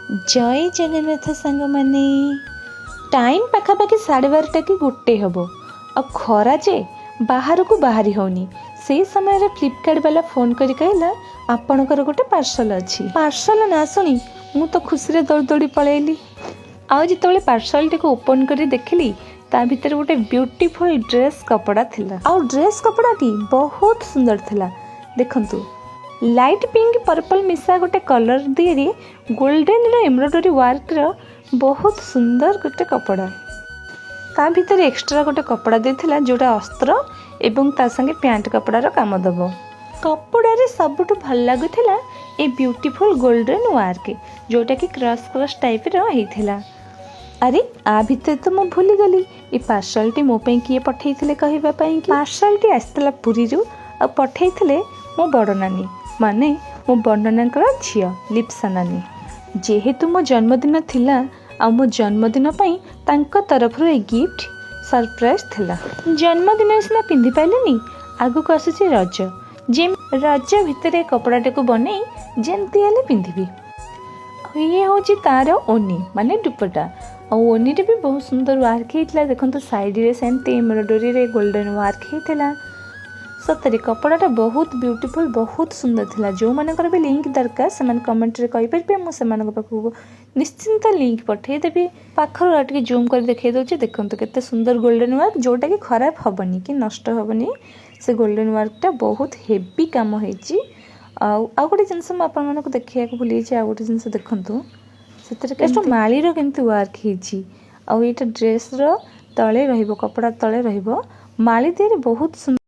जय जगन्नाथ सांग माने टाइम पाखापाखि 12:30 कि 1 हम आ खरा जे बाहर को बाहरी होनी से समय फ्लिपकार्ट वाला फोन करी कहला आपणकर गोटे पार्सल अच्छी पार्सल ना शुणी मु तो खुशी दौड़ दौड़ी पलैली आ जिते पार्सल टी ओपन कर देखली ता भीतर गोटे ब्यूटीफुल ड्रेस कपड़ा थिला आ ड्रेस कपड़ाटी बहुत सुंदर थिला देखंतु लाइट पिंक पर्पल मिसा गोटे कलर दिए गोल्डन एम्ब्रॉयडरी वर्क रो बहुत सुंदर गोटे कपड़ा ता भीतर एक्स्ट्रा गोटे कपड़ा देथिला जोटा अस्त्र एवं ता संगे पैंट कपड़ार काम दब कपड़े सबुठ भल लगुला ए ब्यूटीफुल गोल्डन वर्क जोटा कि क्रॉस क्रॉस टाइप रहा। अरे आ भीतर तो मु भूली गली ए पार्सल टी मो पे किए पठे कहवा पार्सल टी आसला पुरी आ पठे मो बड़ नानी माने मो बड़ नाना झी लिप्सा नानी जेहेतु मो जन्मदिन थिला आ मो जन्मदिन पई तांको तरफ ए गिफ्ट सरप्राइज थिला जन्मदिन सिना पिंधि पाइलेनी आगु को आसी रज जे रज भितर कपड़ाटे को बनै जेमती हेले पिंधिबी ये हूँ तार ओनी माने दुपट्टा और ओनी भी बहुत सुंदर वर्क होता देखो साइड रे सेमती एम्ब्रॉयडरी रे गोल्डन वर्क होता सतरे कपड़ाटा बहुत ब्यूटीफुल बहुत सुंदर थिला जो मानकर भी लिंक दरकार से कमेंट रे कहि परबे मु सेमान पाखु निश्चिंत लिंक पठे देबी पाखर आटे जूम कर देखै दउचे देखंतु केते सुंदर गोल्डन वर्क जोटा कि खराब हबनी कि नष्ट हबनी से गोल्डन वर्कटा बहुत हेवी काम होईची आ गोटे जिनस मुझे देखा भूली आ गोटे जिन देखु से माली केमती वर्क होती आईटा ड्रेस तले कपड़ा तले रही माली दिए बहुत सुंदर।